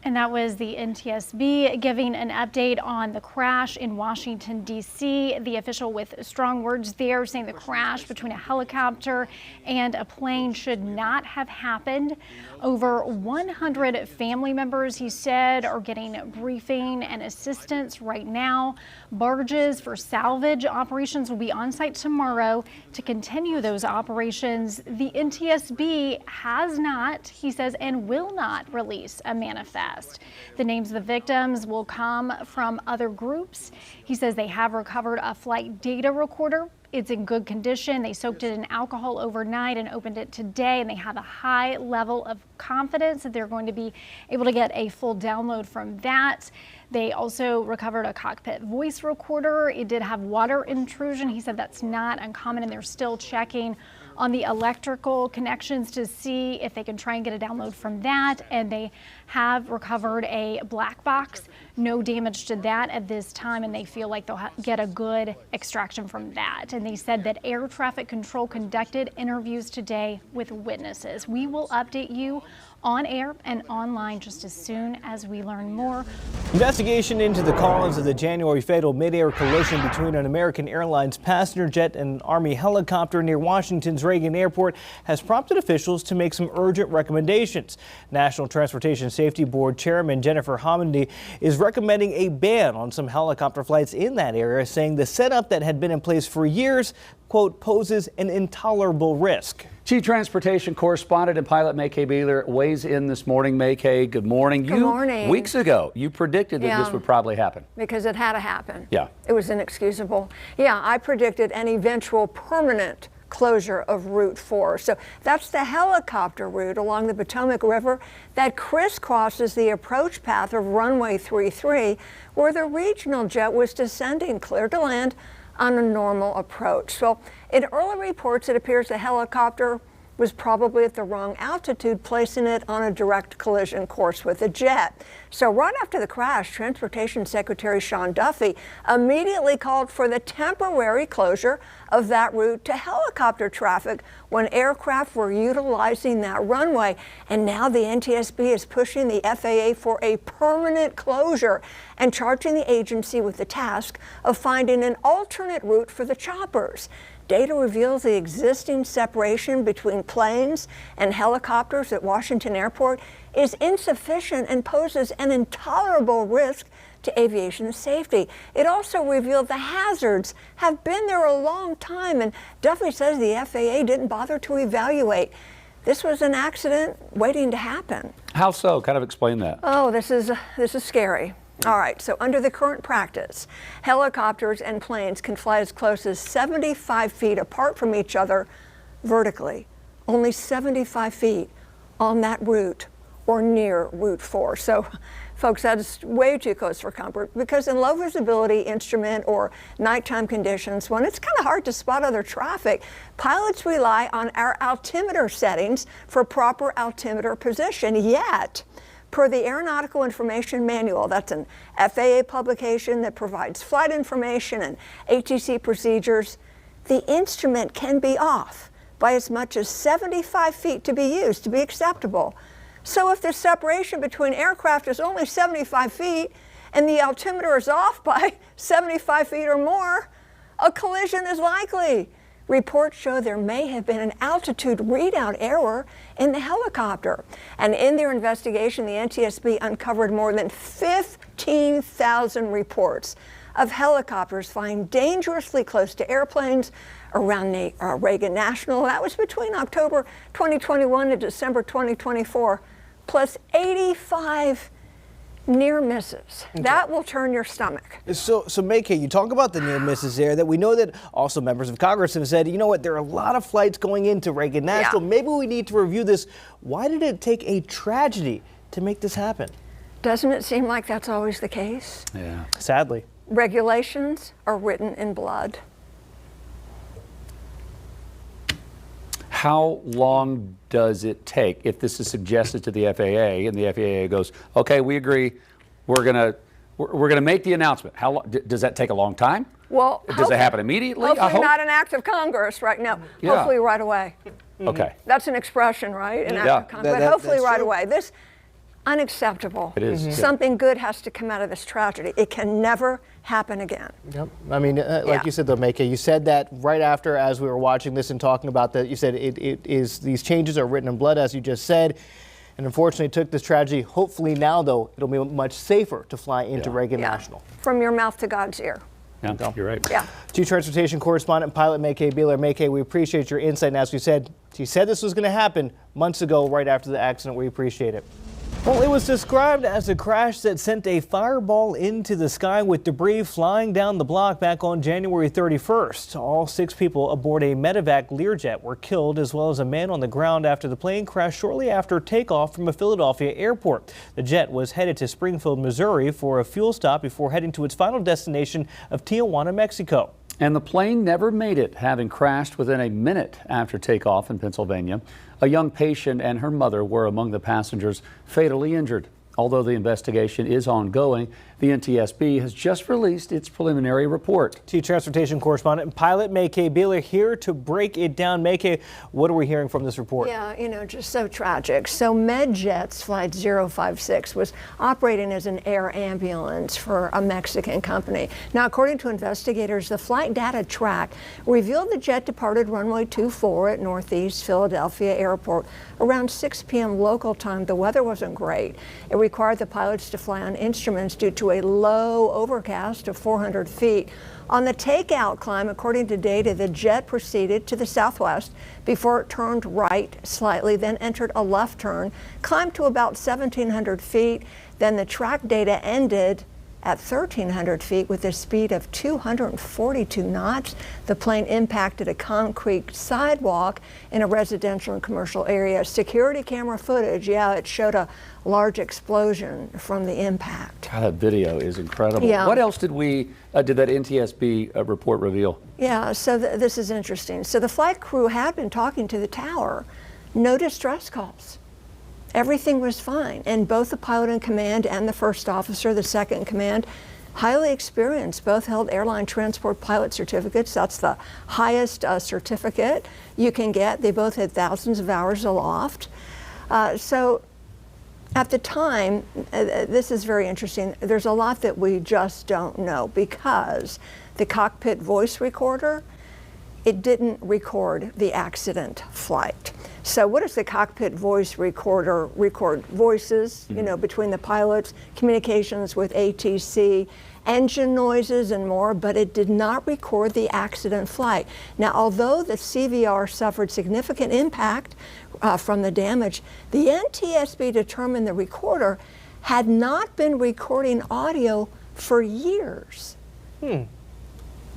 And that was the NTSB giving an update on the crash in Washington, D.C. The official with strong words there saying the crash between a helicopter and a plane should not have happened. Over 100 family members, he said, are getting briefing and assistance right now. Barges for salvage operations will be on site tomorrow to continue those operations. The NTSB has not, he says, and will not release a manifest. The names of the victims will come from other groups. He says they have recovered a flight data recorder. It's in good condition. They soaked it in alcohol overnight and opened it today, and they have a high level of confidence that they're going to be able to get a full download from that. They also recovered a cockpit voice recorder. It did have water intrusion. He said that's not uncommon, and they're still checking on the electrical connections to see if they can try and get a download from that. And they have recovered a black box. No damage to that at this time, and they feel like they'll get a good extraction from that. And they said that air traffic control conducted interviews today with witnesses. We will update you on air and online just as soon as we learn more. Investigation into the cause of the January fatal mid-air collision between an American Airlines passenger jet and an Army helicopter near Washington's Reagan Airport has prompted officials to make some urgent recommendations. National Transportation Safety Board Chairman Jennifer Homendy is recommending a ban on some helicopter flights in that area, saying the setup that had been in place for years, quote, poses an intolerable risk. Chief Transportation Correspondent and pilot May K. Beeler weighs in this morning. May K., good morning. Good morning. Weeks ago, you predicted that this would probably happen. Because it had to happen. Yeah. It was inexcusable. Yeah, I predicted an eventual permanent closure of Route 4. So that's the helicopter route along the Potomac River that crisscrosses the approach path of runway 33, where the regional jet was descending clear to land on a normal approach. So in early reports, it appears the helicopter was probably at the wrong altitude, placing it on a direct collision course with the jet. So right after the crash, Transportation Secretary Sean Duffy immediately called for the temporary closure of that route to helicopter traffic when aircraft were utilizing that runway. And now the NTSB is pushing the FAA for a permanent closure and charging the agency with the task of finding an alternate route for the choppers. Data reveals the existing separation between planes and helicopters at Washington Airport is insufficient and poses an intolerable risk to aviation safety. It also revealed the hazards have been there a long time, and Duffy says the FAA didn't bother to evaluate. This was an accident waiting to happen. How so? Kind of explain that. Oh, this is scary. All right, so under the current practice, helicopters and planes can fly as close as 75 feet apart from each other vertically, only 75 feet on that route or near Route 4. So, folks, that's way too close for comfort, because in low visibility instrument or nighttime conditions, when it's kind of hard to spot other traffic, pilots rely on our altimeter settings for proper altimeter position. Yet, per the Aeronautical Information Manual, that's an FAA publication that provides flight information and ATC procedures, the instrument can be off by as much as 75 feet to be used to be acceptable. So if the separation between aircraft is only 75 feet and the altimeter is off by 75 feet or more, a collision is likely. Reports show there may have been an altitude readout error in the helicopter. And in their investigation, the NTSB uncovered more than 15,000 reports of helicopters flying dangerously close to airplanes around Reagan National. That was between October 2021 and December 2024, plus 85 near misses. Okay. That will turn your stomach. So May K., you talk about the near misses there, that we know that also members of Congress have said, you know what, there are a lot of flights going into Reagan National. Yeah. Maybe we need to review this. Why did it take a tragedy to make this happen? Doesn't it seem like that's always the case? Yeah. Sadly. Regulations are written in blood. How long does it take if this is suggested to the FAA and the FAA goes, okay, we agree, we're gonna make the announcement? How long does that take? A long time? Well, does it happen immediately? Hopefully not an act of Congress right now. Yeah. Hopefully right away. Okay. That's an expression, right? An act Yeah. of Congress. But hopefully right away. This unacceptable. It is. Something good has to come out of this tragedy. It can never happen again. Yep. I mean, like you said, though, Maika, you said that right after, as we were watching this and talking about that, you said it is, these changes are written in blood, as you just said. And unfortunately, it took this tragedy. Hopefully now, though, it'll be much safer to fly into Reagan National. From your mouth to God's ear. Yeah, you're right. Yeah. Chief Transportation Correspondent Pilot Maika Beeler. Maika, we appreciate your insight. And as we said, she said this was going to happen months ago, right after the accident. We appreciate it. Well, it was described as a crash that sent a fireball into the sky with debris flying down the block back on January 31st. All 6 people aboard a medevac Learjet were killed, as well as a man on the ground after the plane crashed shortly after takeoff from a Philadelphia airport. The jet was headed to Springfield, Missouri for a fuel stop before heading to its final destination of Tijuana, Mexico. And the plane never made it, having crashed within a minute after takeoff in Pennsylvania. A young patient and her mother were among the passengers fatally injured. Although the investigation is ongoing, the NTSB has just released its preliminary report. Chief Transportation Correspondent Pilot Maika Beeler here to break it down. Maika, what are we hearing from this report? Yeah, you know, just so tragic. So MedJet's Flight 056 was operating as an air ambulance for a Mexican company. Now, according to investigators, the flight data track revealed the jet departed runway 24 at Northeast Philadelphia Airport around 6 p.m. local time. The weather wasn't great. It required the pilots to fly on instruments due to a low overcast of 400 feet. On the takeout climb, according to data, the jet proceeded to the southwest before it turned right slightly, then entered a left turn, climbed to about 1,700 feet. Then the track data ended at 1,300 feet with a speed of 242 knots. The plane impacted a concrete sidewalk in a residential and commercial area. Security camera footage, yeah, it showed a large explosion from the impact. God, that video is incredible. Yeah. What else did that NTSB report reveal? Yeah, so this is interesting. So the flight crew had been talking to the tower. No distress calls. Everything was fine, and both the pilot in command and the first officer, the second in command, highly experienced, both held airline transport pilot certificates. That's the highest certificate you can get. They both had thousands of hours aloft. So at the time, this is very interesting, there's a lot that we just don't know, because the cockpit voice recorder, it didn't record the accident flight. So what does the cockpit voice recorder record? Voices, you know, between the pilots, communications with ATC, engine noises and more, but it did not record the accident flight. Now, although the CVR suffered significant impact from the damage, the NTSB determined the recorder had not been recording audio for years.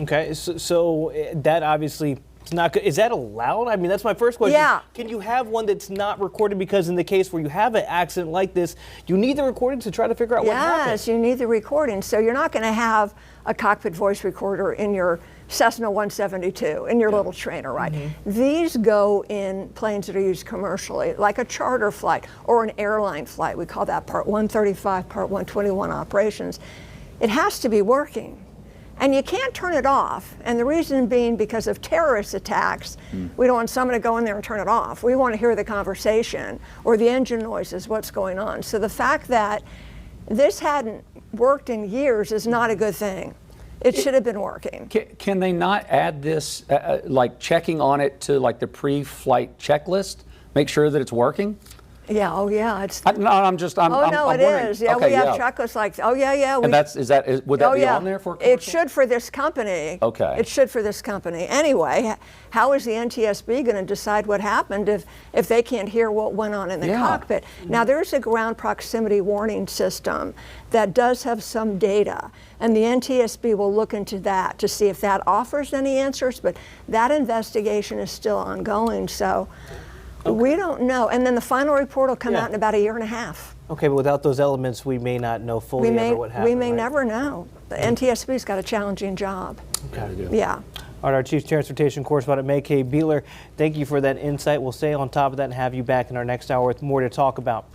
Okay, so that obviously is not good. Is that allowed? I mean, that's my first question. Yeah. Can you have one that's not recorded? Because in the case where you have an accident like this, you need the recording to try to figure out what happened. Yes, you need the recording. So you're not going to have a cockpit voice recorder in your Cessna 172, in your little trainer, right? These go in planes that are used commercially, like a charter flight or an airline flight. We call that Part 135, Part 121 operations. It has to be working. And you can't turn it off. And the reason being because of terrorist attacks, we don't want someone to go in there and turn it off. We want to hear the conversation or the engine noises, what's going on. So the fact that this hadn't worked in years is not a good thing. It should have been working. Can they not add this, like checking on it to like the pre-flight checklist, make sure that it's working? Yeah, oh yeah, it's. I'm it is. Yeah, okay, we have checklists like, would that be on there for? It should for this company. Okay. It should for this company. Anyway, how is the NTSB going to decide what happened if they can't hear what went on in the cockpit? Now, there's a ground proximity warning system that does have some data, and the NTSB will look into that to see if that offers any answers, but that investigation is still ongoing, so. We don't know. And then the final report will come out in about a year and a half. Okay, but without those elements, we may not know fully ever what happened. We may never know. The NTSB's got a challenging job. Okay. Yeah. All right, our Chief Transportation Correspondent, May K. Beeler, thank you for that insight. We'll stay on top of that and have you back in our next hour with more to talk about.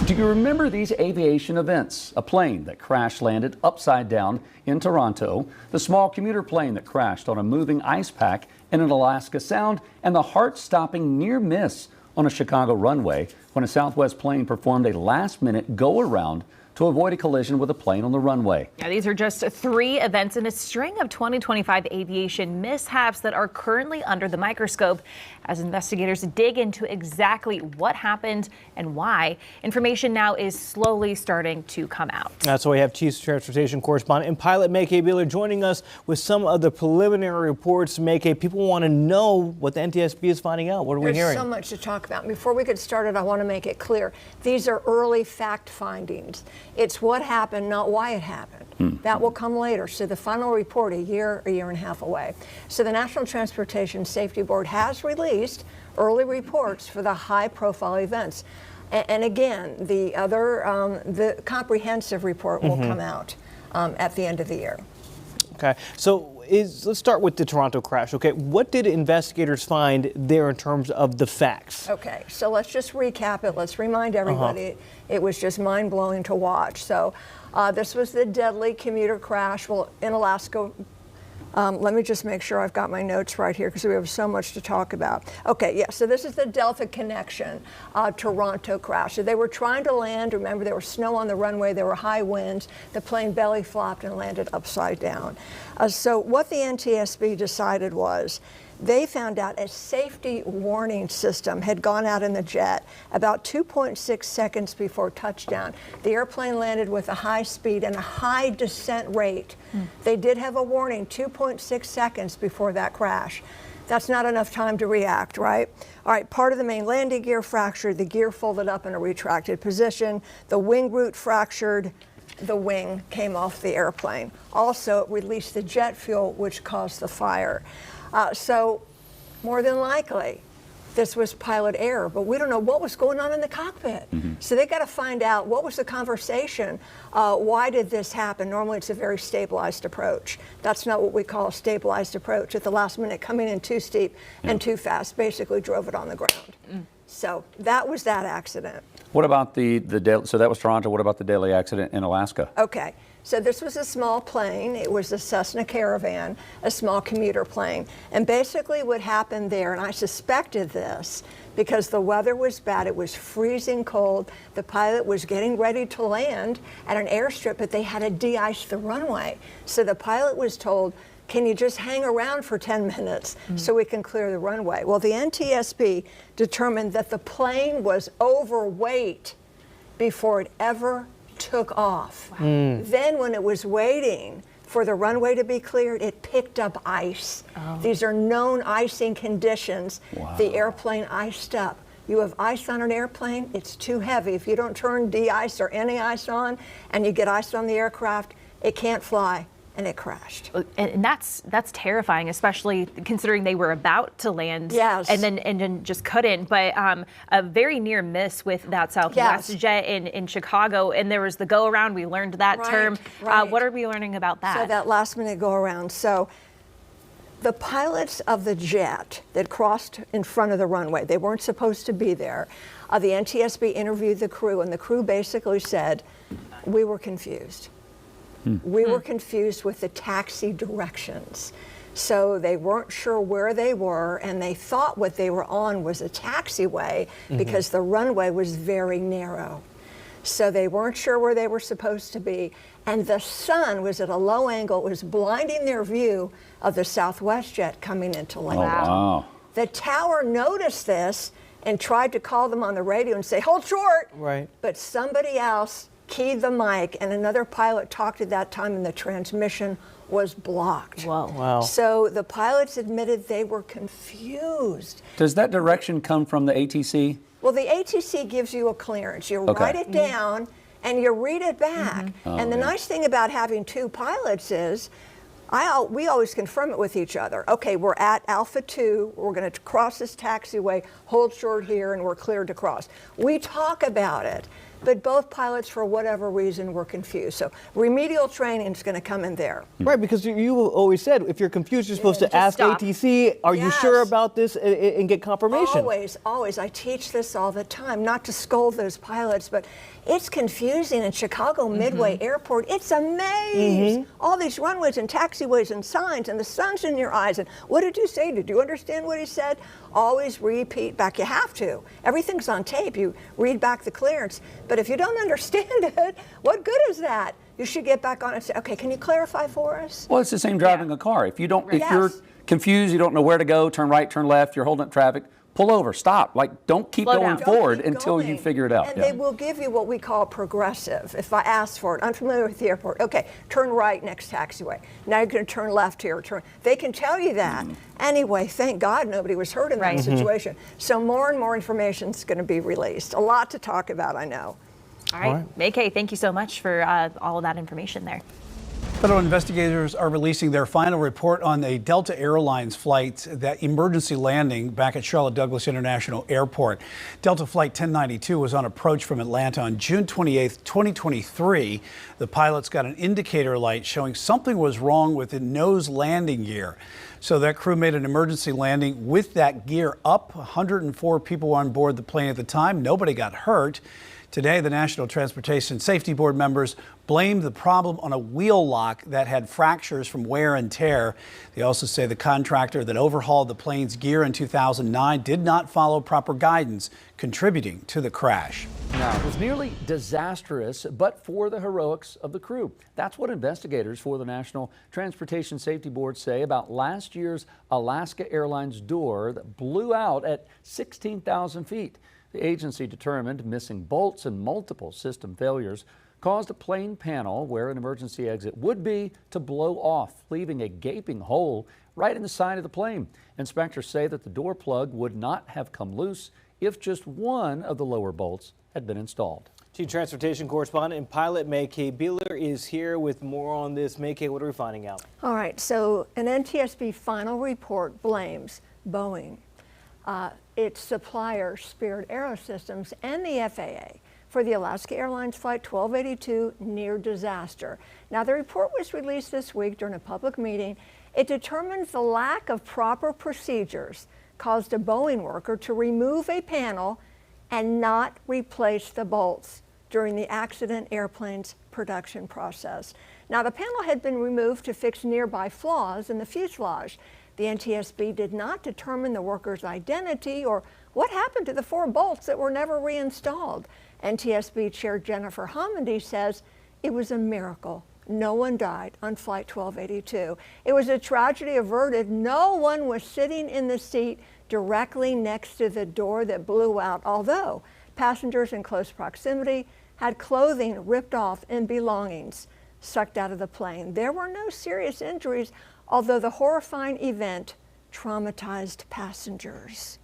Do you remember these aviation events? A plane that crash landed upside down in Toronto, the small commuter plane that crashed on a moving ice pack in an Alaska Sound, and the heart-stopping near miss on a Chicago runway when a Southwest plane performed a last-minute go-around to avoid a collision with a plane on the runway. Yeah, these are just 3 events in a string of 2025 aviation mishaps that are currently under the microscope as investigators dig into exactly what happened and why. Information now is slowly starting to come out. That's why we have Chief Transportation Correspondent and pilot May K. Beeler joining us with some of the preliminary reports. May K, people want to know what the NTSB is finding out. What are we hearing? There's so much to talk about. Before we get started, I want to make it clear. These are early fact findings. It's what happened, not why it happened. That will come later. So the final report, a year and a half away. So the National Transportation Safety Board has released early reports for the high-profile events. And again, the comprehensive report will come out at the end of the year. Okay, so let's start with the Toronto crash. Okay, what did investigators find there in terms of the facts? Okay, so let's just recap it. Let's remind everybody it was just mind-blowing to watch. So this was the deadly commuter crash in Alaska. Let me just make sure I've got my notes right here because we have so much to talk about. Okay, yeah, so this is the Delta Connection Toronto crash. So they were trying to land. Remember, there was snow on the runway. There were high winds. The plane belly flopped and landed upside down. So what the NTSB decided was they found out a safety warning system had gone out in the jet about 2.6 seconds before touchdown. The airplane landed with a high speed and a high descent rate. They did have a warning 2.6 seconds before that crash. That's not enough time to react, right? All right, part of the main landing gear fractured, the gear folded up in a retracted position, the wing root fractured, the wing came off the airplane. Also, it released the jet fuel, which caused the fire. So more than likely, this was pilot error, but we don't know what was going on in the cockpit. So they got to find out what was the conversation. Why did this happen? Normally, it's a very stabilized approach. That's not what we call a stabilized approach. At the last minute, coming in too steep and too fast, basically drove it on the ground. So that was that accident. What about so that was Toronto. What about the daily accident in Alaska? Okay. So this was a small plane. It was a Cessna Caravan, a small commuter plane. And basically what happened there, and I suspected this because the weather was bad, it was freezing cold. The pilot was getting ready to land at an airstrip, but they had to de-ice the runway. So the pilot was told, can you just hang around for 10 minutes so we can clear the runway? Well, the NTSB determined that the plane was overweight before it ever took off. Then when it was waiting for the runway to be cleared, it picked up ice. These are known icing conditions. The airplane iced up. You have ice on an airplane, it's too heavy. If you don't turn de-ice or any ice on and you get ice on the aircraft, it can't fly. And it crashed. And that's terrifying, especially considering they were about to land. Yes. And then just couldn't. But a very near miss with that Southwest jet in Chicago. And there was the go around. We learned that term. What are we learning about that? So that last minute go around. So the pilots of the jet that crossed in front of the runway, they weren't supposed to be there. The NTSB interviewed the crew, and the crew basically said, we were confused. We were confused with the taxi directions. So they weren't sure where they were, and they thought what they were on was a taxiway because the runway was very narrow. So they weren't sure where they were supposed to be. And the sun was at a low angle. It was blinding their view of the Southwest jet coming into land. Wow. The tower noticed this and tried to call them on the radio and say, hold short. But somebody else keyed the mic, and another pilot talked at that time, and the transmission was blocked. Wow. So the pilots admitted they were confused. Does that direction come from the ATC? Well, the ATC gives you a clearance. You write it down, and you read it back. And the nice thing about having 2 pilots is we always confirm it with each other. Okay, we're at Alpha 2, we're going to cross this taxiway, hold short here, and we're cleared to cross. We talk about it. but both pilots, for whatever reason, were confused. So remedial training is going to come in there. Right, because you always said if you're confused, you're supposed to ask stop. ATC, are you sure about this, and get confirmation. Always. I teach this all the time, not to scold those pilots, but it's confusing in Chicago Midway Airport. It's a maze. All these runways and taxiways and signs, and the sun's in your eyes. And what did you say? Did you understand what he said? Always repeat back. You have to. Everything's on tape. You read back the clearance. But if you don't understand it, what good is that? You should get back on and say, okay, can you clarify for us? Well, it's the same driving a car. If you're confused, you don't know where to go, turn right, turn left, you're holding up traffic, pull over, stop. Like, don't keep going forward until you figure it out. And they will give you what we call progressive. If I ask for it, I'm familiar with the airport. Okay, turn right next taxiway. Now you're going to turn left here. They can tell you that. Anyway, thank God nobody was hurt in that situation. So more and more information is going to be released. A lot to talk about, I know. All right. May-Kay, thank you so much for all of that information there. Federal investigators are releasing their final report on a Delta Airlines flight, that emergency landing back at Charlotte Douglas International Airport. Delta Flight 1092 was on approach from Atlanta on June 28th, 2023. The pilots got an indicator light showing something was wrong with the nose landing gear. So that crew made an emergency landing with that gear up. 104 people were on board the plane at the time. Nobody got hurt. Today, the National Transportation Safety Board members blamed the problem on a wheel lock that had fractures from wear and tear. They also say the contractor that overhauled the plane's gear in 2009 did not follow proper guidance, contributing to the crash. Now, it was nearly disastrous, but for the heroics of the crew. That's what investigators for the National Transportation Safety Board say about last year's Alaska Airlines door that blew out at 16,000 feet. The agency determined missing bolts and multiple system failures caused a plane panel where an emergency exit would be to blow off, leaving a gaping hole right in the side of the plane. Inspectors say that the door plug would not have come loose if just one of the lower bolts had been installed. Chief Transportation Correspondent and pilot May-Kay Beeler is here with more on this. May-Kay, what are we finding out? All right, so an NTSB final report blames Boeing, its supplier Spirit Aerosystems, and the FAA for the Alaska Airlines Flight 1282 near disaster. Now, the report was released this week during a public meeting. It determines the lack of proper procedures caused a Boeing worker to remove a panel and not replace the bolts during the accident airplane's production process. Now, the panel had been removed to fix nearby flaws in the fuselage. The NTSB did not determine the worker's identity or what happened to the 4 bolts that were never reinstalled. NTSB Chair Jennifer Homendy says it was a miracle. No one died on Flight 1282. It was a tragedy averted. No one was sitting in the seat directly next to the door that blew out, although passengers in close proximity had clothing ripped off and belongings sucked out of the plane. There were no serious injuries, although the horrifying event traumatized passengers.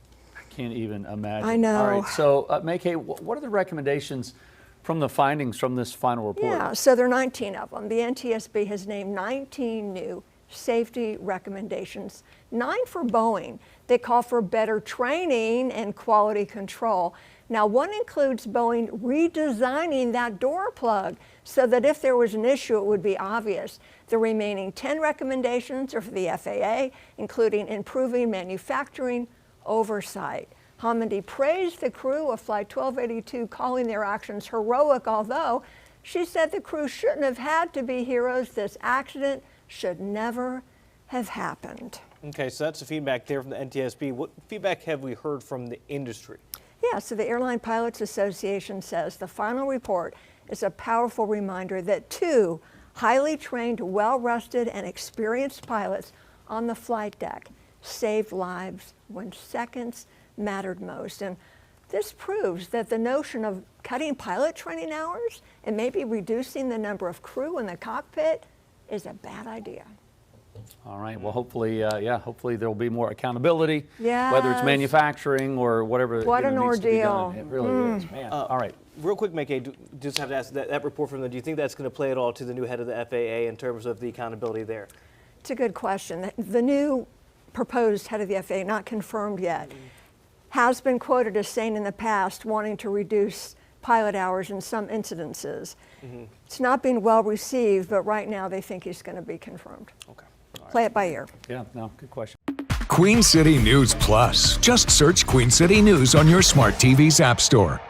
Can't even imagine. I know. All right, so May-Kay, what are the recommendations from the findings from this final report? Yeah, so there are 19 of them. The NTSB has named 19 new safety recommendations, 9 for Boeing. They call for better training and quality control. Now, one includes Boeing redesigning that door plug so that if there was an issue, it would be obvious. The remaining 10 recommendations are for the FAA, including improving manufacturing oversight. Homendy praised the crew of Flight 1282, calling their actions heroic, although she said the crew shouldn't have had to be heroes. This accident should never have happened. Okay, so that's the feedback there from the NTSB. What feedback have we heard from the industry? Yeah, so the Airline Pilots Association says the final report is a powerful reminder that 2 highly trained, well-rested, and experienced pilots on the flight deck saved lives when seconds mattered most. And this proves that the notion of cutting pilot training hours and maybe reducing the number of crew in the cockpit is a bad idea. All right, well, hopefully, hopefully there will be more accountability, yes, whether it's manufacturing or whatever. What an ordeal. It really is, man. All right. Real quick, May-Kay, just have to ask that report from them, do you think that's going to play at all to the new head of the FAA in terms of the accountability there? It's a good question. The new proposed head of the FAA, not confirmed yet, has been quoted as saying in the past wanting to reduce pilot hours in some incidences. It's not being well received, but right now they think he's going to be confirmed. Okay. Play it by ear. Yeah, no, good question. Queen City News Plus. Just search Queen City News on your smart TV's app store.